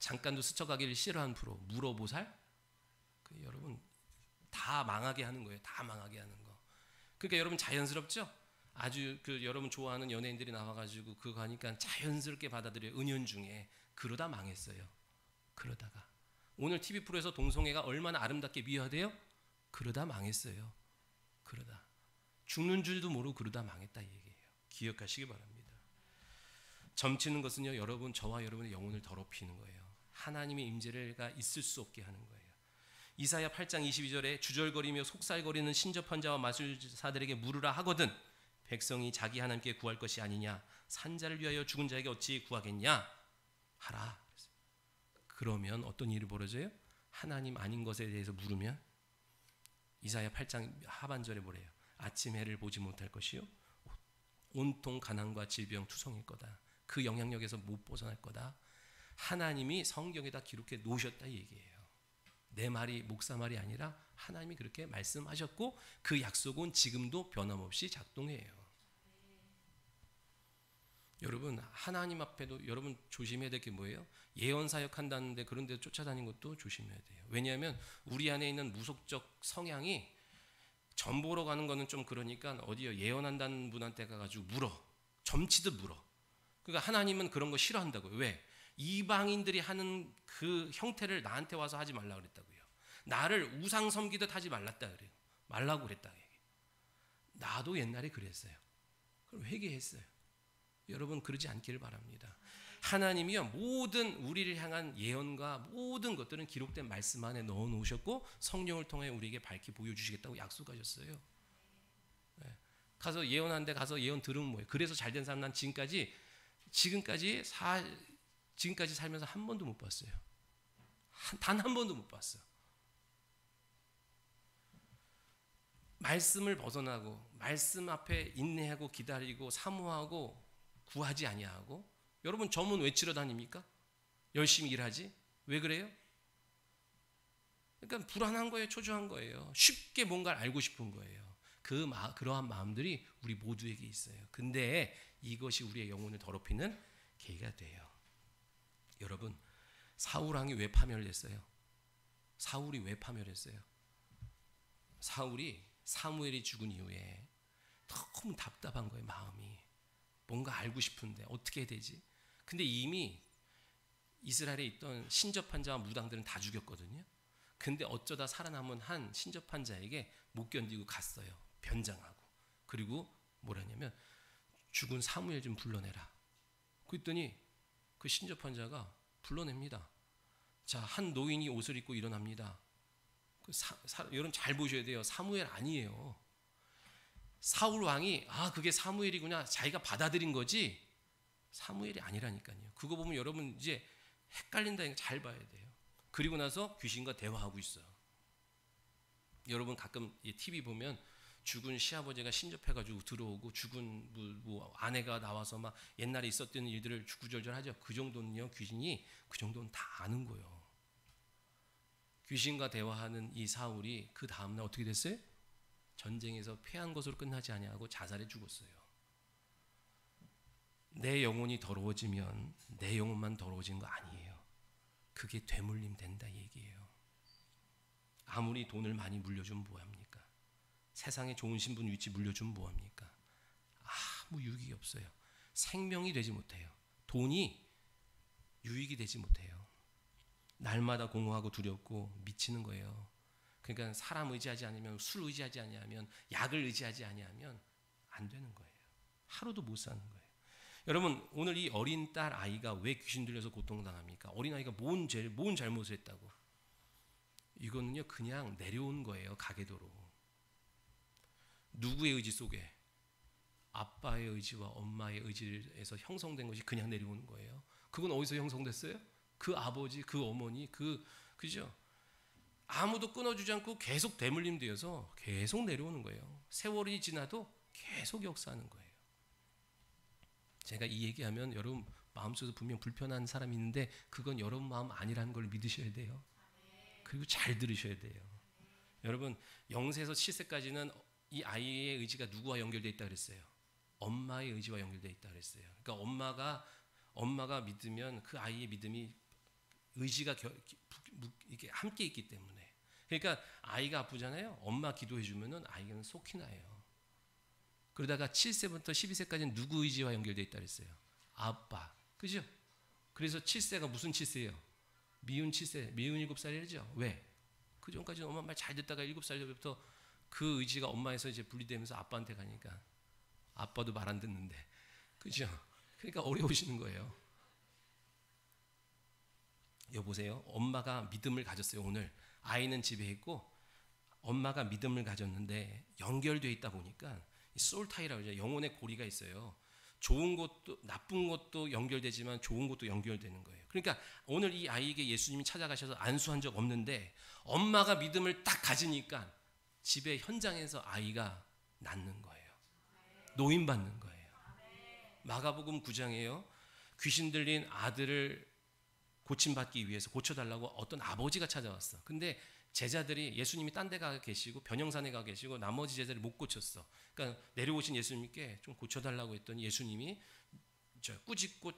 잠깐도 스쳐가기를 싫어하는 프로, 물어보살. 여러분 다 망하게 하는 거예요. 다 망하게 하는 거. 그러니까 여러분 자연스럽죠? 아주 여러분 좋아하는 연예인들이 나와가지고 그거 하니까 자연스럽게 받아들여요. 은연중에. 그러다 망했어요. 그러다가 오늘 TV 프로에서 동성애가 얼마나 아름답게 미화돼요? 그러다 망했어요. 그러다 죽는 줄도 모르고 그러다 망했다 이 얘기예요. 기억하시기 바랍니다. 점치는 것은요, 여러분 저와 여러분의 영혼을 더럽히는 거예요. 하나님의 임재가 있을 수 없게 하는 거예요. 이사야 8장 22절에 주절거리며 속살거리는 신접한 자와 마술사들에게 물으라 하거든 백성이 자기 하나님께 구할 것이 아니냐, 산자를 위하여 죽은 자에게 어찌 구하겠냐 하라. 그러면 어떤 일이 벌어져요? 하나님 아닌 것에 대해서 물으면 이사야 8장 하반절에 뭐래요? 아침 해를 보지 못할 것이요 온통 가난과 질병 투성일 거다. 그 영향력에서 못 벗어날 거다. 하나님이 성경에다 기록해 놓으셨다 이 얘기예요. 내 말이 목사 말이 아니라 하나님이 그렇게 말씀하셨고 그 약속은 지금도 변함없이 작동해요. 여러분 하나님 앞에도 여러분 조심해야 될 게 뭐예요? 예언 사역 한다는데 그런 데 쫓아다니는 것도 조심해야 돼요. 왜냐하면 우리 안에 있는 무속적 성향이 점 보러 가는 거는 좀 그러니까 어디요 예언한다는 분한테 가가지고 물어. 점치듯 물어. 그러니까 하나님은 그런 거 싫어한다고요. 왜? 이방인들이 하는 그 형태를 나한테 와서 하지 말라 그랬다고요. 나를 우상 섬기듯 하지 말랐다 그래요. 말라고 그랬다. 나도 옛날에 그랬어요. 그럼 회개했어요. 여러분 그러지 않기를 바랍니다. 하나님이요 모든 우리를 향한 예언과 모든 것들은 기록된 말씀 안에 넣어 놓으셨고 성령을 통해 우리에게 밝히 보여주시겠다고 약속하셨어요. 네. 가서 예언하는데 가서 예언 들으면 뭐예요? 그래서 잘된 사람 난 지금까지 살면서 한 번도 못 봤어요. 단 한 번도 못 봤어. 말씀을 벗어나고 말씀 앞에 인내하고 기다리고 사모하고 구하지 아니하고 여러분 점은 왜 치러 다닙니까? 열심히 일하지? 왜 그래요? 그러니까 불안한 거예요. 초조한 거예요. 쉽게 뭔가를 알고 싶은 거예요. 그러한 마음들이 우리 모두에게 있어요. 근데 이것이 우리의 영혼을 더럽히는 계기가 돼요. 여러분 사울왕이 왜 파멸했어요? 사울이 왜 파멸했어요? 사울이 사무엘이 죽은 이후에 너무 답답한 거예요. 마음이 뭔가 알고 싶은데 어떻게 해야 되지? 근데 이미 이스라엘에 있던 신접한 자와 무당들은 다 죽였거든요. 근데 어쩌다 살아남은 한 신접한 자에게 못 견디고 갔어요. 변장하고. 그리고 뭐라냐면 죽은 사무엘 좀 불러내라. 그랬더니 그 신접한 자가 불러냅니다. 자, 한 노인이 옷을 입고 일어납니다. 여러분 잘 보셔야 돼요. 사무엘 아니에요. 사울 왕이 그게 사무엘이구나 자기가 받아들인 거지 사무엘이 아니라니까요. 그거 보면 여러분 이제 헷갈린다니까 잘 봐야 돼요. 그리고 나서 귀신과 대화하고 있어요. 여러분 가끔 TV 보면 죽은 시아버지가 신접해가지고 들어오고 죽은 뭐 아내가 나와서 막 옛날에 있었던 일들을 구절절 하죠. 그 정도는요 귀신이 그 정도는 다 아는 거예요. 귀신과 대화하는 이 사울이 그 다음날 어떻게 됐어요? 전쟁에서 패한 것으로 끝나지 아니하고 자살해 죽었어요. 내 영혼이 더러워지면 내 영혼만 더러워진 거 아니에요. 그게 되물림 된다 얘기예요. 아무리 돈을 많이 물려주면 뭐합니까? 세상에 좋은 신분 위치 물려주면 뭐합니까? 아무 유익이 없어요. 생명이 되지 못해요. 돈이 유익이 되지 못해요. 날마다 공허하고 두렵고 미치는 거예요. 그러니까 사람 의지하지 않으면 술 의지하지 아니하면 약을 의지하지 아니하면 안 되는 거예요. 하루도 못 사는 거예요. 여러분 오늘 이 어린 딸 아이가 왜 귀신 들려서 고통당합니까? 어린 아이가 뭔 잘못을 했다고? 이거는요 그냥 내려온 거예요. 가계도로. 누구의 의지 속에? 아빠의 의지와 엄마의 의지에서 형성된 것이 그냥 내려오는 거예요. 그건 어디서 형성됐어요? 그 아버지, 그 어머니, 그죠? 아무도 끊어주지 않고 계속 대물림되어서 계속 내려오는 거예요. 세월이 지나도 계속 역사하는 거예요. 제가 이 얘기하면 여러분 마음속에서 분명 불편한 사람이 있는데 그건 여러분 마음 아니라는 걸 믿으셔야 돼요. 그리고 잘 들으셔야 돼요. 여러분 0세에서 7세까지는 이 아이의 의지가 누구와 연결되어 있다 그랬어요? 엄마의 의지와 연결되어 있다 그랬어요. 그러니까 엄마가 믿으면 그 아이의 믿음이 의지가 이게 함께 있기 때문에. 그러니까 아이가 아프잖아요. 엄마 기도해 주면은 아이는 속히 나요. 그러다가 7세부터 12세까지는 누구 의지와 연결되어 있다 그랬어요? 아빠. 그죠? 그래서 7세가 무슨 7세예요? 미운 7세, 미운 7살이죠. 왜? 그 전까지는 엄마 말 잘 듣다가 7살부터 그 의지가 엄마에서 이제 분리되면서 아빠한테 가니까 아빠도 말 안 듣는데. 그죠? 그러니까 어려우시는 거예요. 여보세요. 엄마가 믿음을 가졌어요. 오늘 아이는 집에 있고 엄마가 믿음을 가졌는데 연결되어 있다 보니까 소울타이라고 하죠. 영혼의 고리가 있어요. 좋은 것도 나쁜 것도 연결되지만 좋은 것도 연결되는 거예요. 그러니까 오늘 이 아이에게 예수님이 찾아가셔서 안수한 적 없는데 엄마가 믿음을 딱 가지니까 집의 현장에서 아이가 낫는 거예요. 노인받는 거예요. 마가복음 9장에요. 귀신 들린 아들을 고침받기 위해서 고쳐달라고 어떤 아버지가 찾아왔어. 근데 제자들이 예수님이 딴 데 가 계시고 변형산에 가 계시고 나머지 제자들이 못 고쳤어. 그러니까 내려오신 예수님께 좀 고쳐달라고 했더니 예수님이 꾸짖고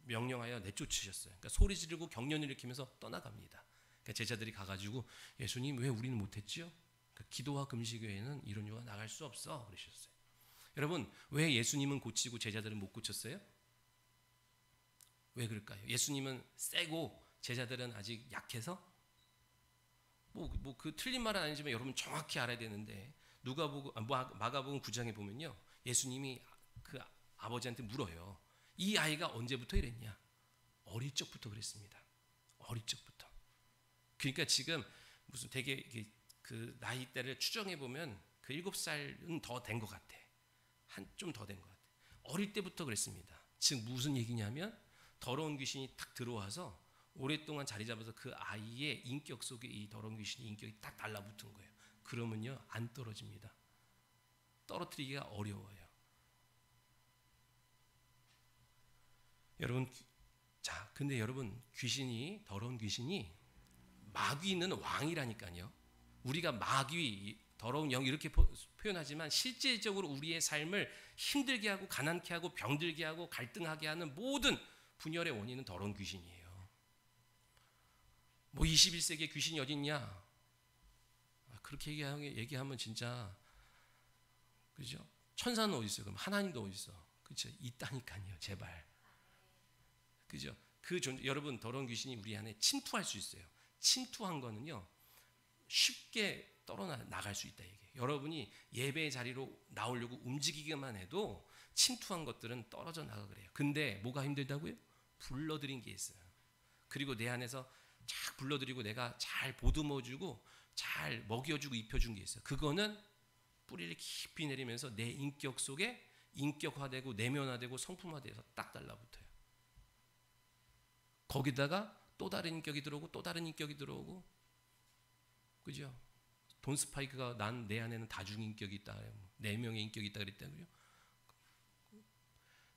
명령하여 내쫓으셨어요. 그러니까 소리 지르고 경련 일으키면서 떠나갑니다. 그러니까 제자들이 가가지고 예수님 왜 우리는 못했지요? 그러니까 기도와 금식 외에는 이런 유가 나갈 수 없어 그러셨어요. 여러분 왜 예수님은 고치고 제자들은 못 고쳤어요? 왜 그럴까요? 예수님은 세고 제자들은 아직 약해서? 그 틀린 말은 아니지만 여러분 정확히 알아야 되는데 마가복음 9장에 보면요. 예수님이 그 아버지한테 물어요. 이 아이가 언제부터 이랬냐? 어릴 적부터 그랬습니다. 어릴 적부터. 그러니까 지금 무슨 되게 그 나이대를 추정해 보면 그 7살은 더 된 것 같아. 좀 더 된 것 같아. 어릴 때부터 그랬습니다. 즉 무슨 얘기냐면 더러운 귀신이 딱 들어와서 오랫동안 자리 잡아서 그 아이의 인격 속에 이 더러운 귀신의 인격이 딱 달라붙은 거예요. 그러면요 안 떨어집니다. 떨어뜨리기가 어려워요. 여러분 근데 여러분 더러운 귀신이 마귀는 왕이라니까요. 우리가 마귀 더러운 영 이렇게 표현하지만 실질적으로 우리의 삶을 힘들게 하고 가난케 하고 병들게 하고 갈등하게 하는 모든 분열의 원인은 더러운 귀신이에요. 21세기에 귀신이 어딨냐? 그렇게 얘기하면 진짜 그죠? 천사는 어디 있어요? 그럼 하나님도 어디 있어? 그렇죠? 있다니까요. 제발. 그죠? 여러분 더러운 귀신이 우리 안에 침투할 수 있어요. 침투한 거는요 쉽게 나갈 수 있다 얘기예요. 여러분이 예배의 자리로 나오려고 움직이기만 해도 침투한 것들은 떨어져 나가 그래요. 근데 뭐가 힘들다고요? 불러들인 게 있어요. 그리고 내 안에서 잘 불러들이고 내가 잘 보듬어주고 잘 먹여주고 입혀준 게 있어요. 그거는 뿌리를 깊이 내리면서 내 인격 속에 인격화되고 내면화되고 성품화돼서 딱 달라붙어요. 거기다가 또 다른 인격이 들어오고 또 다른 인격이 들어오고 그죠? 돈 스파이크가 난 내 안에는 다중인격이 있다. 4명의 인격이 있다 그랬다고요?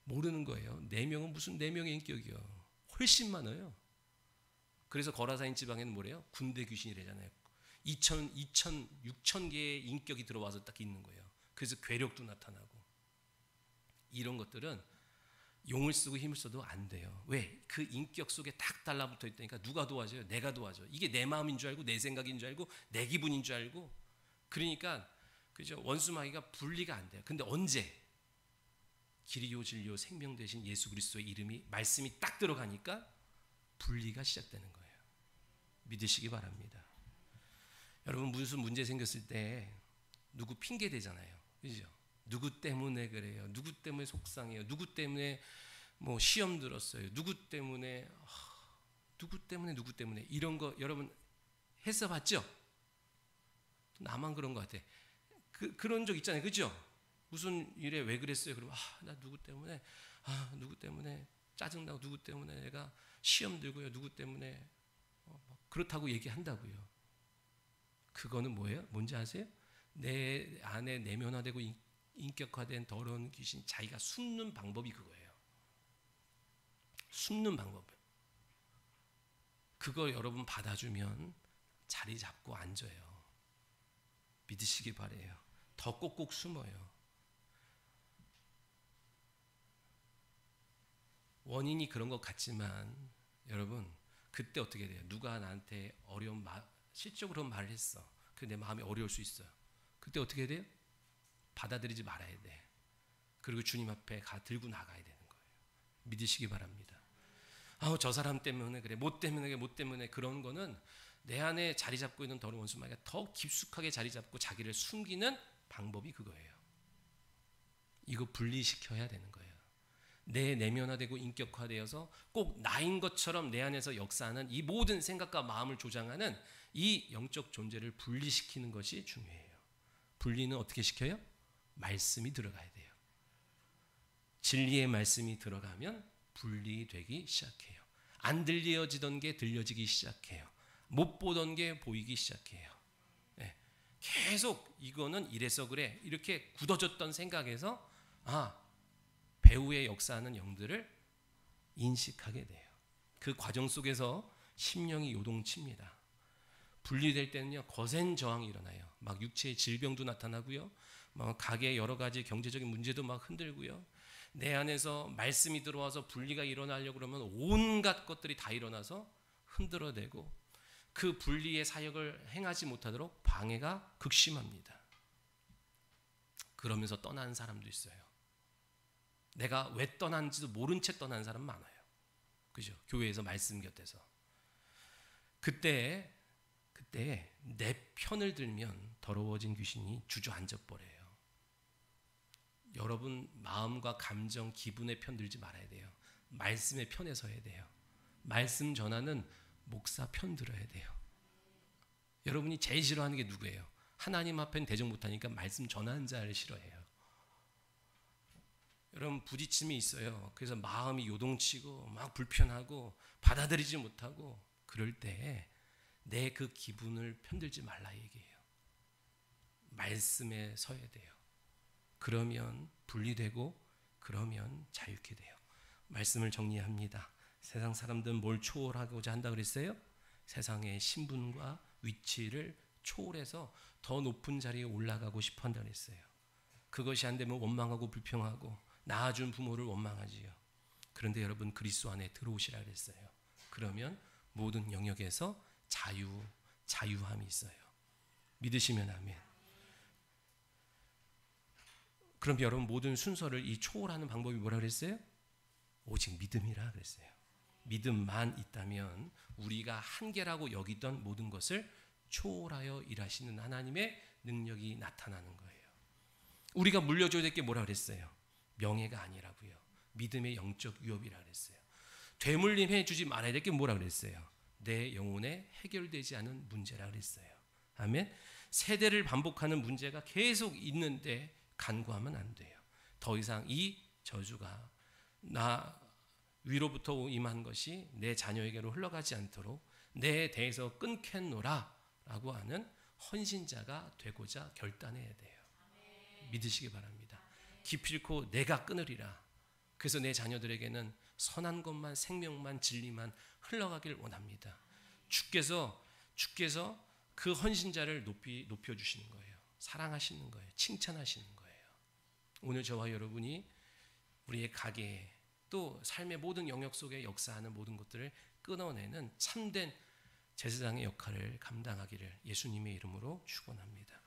모르는 거예요. 4명은 무슨 4명의 인격이요. 훨씬 많아요. 그래서 거라사인 지방에는 뭐래요? 군대 귀신이래잖아요. 6천 개의 인격이 들어와서 딱 있는 거예요. 그래서 괴력도 나타나고 이런 것들은 용을 쓰고 힘을 써도 안 돼요. 왜? 그 인격 속에 딱 달라붙어 있다니까. 누가 도와줘요? 내가 도와줘. 이게 내 마음인 줄 알고 내 생각인 줄 알고 내 기분인 줄 알고 그러니까 그죠? 원수마귀가 분리가 안 돼요. 근데 언제? 길이요 진리요 생명 되신 예수 그리스도의 이름이 말씀이 딱 들어가니까 분리가 시작되는 거예요. 믿으시기 바랍니다. 여러분 무슨 문제 생겼을 때 누구 핑계 대잖아요. 그죠? 누구 때문에 그래요? 누구 때문에 속상해요? 누구 때문에 뭐 시험 들었어요? 누구 때문에 누구 때문에 이런 거 여러분 했어 봤죠? 나만 그런 것 같아. 그런 적 있잖아요, 그죠? 무슨 일에 왜 그랬어요? 그러면 나 누구 때문에 짜증나고 누구 때문에 내가 시험 들고요, 누구 때문에 그렇다고 얘기한다고요. 그거는 뭐예요? 뭔지 아세요? 내 안에 내면화되고 인격화된 더러운 귀신, 자기가 숨는 방법이 그거예요. 숨는 방법. 그거 여러분 받아주면 자리 잡고 앉아요. 믿으시기 바래요. 더 꼭꼭 숨어요. 원인이 그런 것 같지만 여러분 그때 어떻게 돼요? 누가 나한테 어려운 실적으로 말을 했어. 그 내 마음이 어려울 수 있어요. 그때 어떻게 돼요? 받아들이지 말아야 돼. 그리고 주님 앞에 들고 나가야 되는 거예요. 믿으시기 바랍니다. 저 사람 때문에 그래, 뭐 때문에 그런 거는 내 안에 자리 잡고 있는 더러운 원수마귀가 더 깊숙하게 자리 잡고 자기를 숨기는 방법이 그거예요. 이거 분리시켜야 되는 거예요. 내 내면화되고 인격화되어서 꼭 나인 것처럼 내 안에서 역사하는 이 모든 생각과 마음을 조장하는 이 영적 존재를 분리시키는 것이 중요해요. 분리는 어떻게 시켜요? 말씀이 들어가야 돼요. 진리의 말씀이 들어가면 분리되기 시작해요. 안 들려지던 게 들려지기 시작해요. 못 보던 게 보이기 시작해요. 네. 계속 이거는 이래서 그래 이렇게 굳어졌던 생각에서 배후의 역사하는 영들을 인식하게 돼요. 그 과정 속에서 심령이 요동칩니다. 분리될 때는요 거센 저항이 일어나요. 막 육체의 질병도 나타나고요, 막 가게의 여러 가지 경제적인 문제도 막 흔들고요. 내 안에서 말씀이 들어와서 분리가 일어나려고 그러면 온갖 것들이 다 일어나서 흔들어대고 그 분리의 사역을 행하지 못하도록 방해가 극심합니다. 그러면서 떠나는 사람도 있어요. 내가 왜 떠난지도 모른 채 떠난 사람 많아요. 그죠? 교회에서 말씀 곁에서. 그때 내 편을 들면 더러워진 귀신이 주저앉아 버려요. 여러분 마음과 감정, 기분의 편 들지 말아야 돼요. 말씀의 편에 서야 돼요. 말씀 전하는 목사 편 들어야 돼요. 여러분이 제일 싫어하는 게 누구예요? 하나님 앞엔 대적 못하니까 말씀 전하는 자를 싫어해요. 여러분 부딪힘이 있어요. 그래서 마음이 요동치고 막 불편하고 받아들이지 못하고 그럴 때 내 그 기분을 편들지 말라 얘기해요. 말씀에 서야 돼요. 그러면 분리되고 그러면 자유케 돼요. 말씀을 정리합니다. 세상 사람들은 뭘 초월하고자 한다 그랬어요? 세상의 신분과 위치를 초월해서 더 높은 자리에 올라가고 싶어 한다 그랬어요. 그것이 안 되면 원망하고 불평하고 낳아준 부모를 원망하지요. 그런데 여러분 그리스도 안에 들어오시라 그랬어요. 그러면 모든 영역에서 자유함이 있어요. 믿으시면 아멘. 그럼 여러분 모든 순서를 이 초월하는 방법이 뭐라 그랬어요? 오직 믿음이라 그랬어요. 믿음만 있다면 우리가 한계라고 여기던 모든 것을 초월하여 일하시는 하나님의 능력이 나타나는 거예요. 우리가 물려줘야 될 게 뭐라 그랬어요? 명예가 아니라고요. 믿음의 영적 위협이라 그랬어요. 되물림해 주지 말아야 될 게 뭐라 그랬어요? 내 영혼에 해결되지 않은 문제라 그랬어요. 아멘. 세대를 반복하는 문제가 계속 있는데 간구하면 안 돼요. 더 이상 이 저주가 나 위로부터 임한 것이 내 자녀에게로 흘러가지 않도록 내 대에서 끊겠노라 라고 하는 헌신자가 되고자 결단해야 돼요. 믿으시기 바랍니다. 기필코 내가 끊으리라. 그래서 내 자녀들에게는 선한 것만, 생명만, 진리만 흘러가길 원합니다. 주께서 그 헌신자를 높여주시는 거예요. 사랑하시는 거예요. 칭찬하시는 거예요. 오늘 저와 여러분이 우리의 가게에 또 삶의 모든 영역 속에 역사하는 모든 것들을 끊어내는 참된 제사장의 역할을 감당하기를 예수님의 이름으로 축원합니다.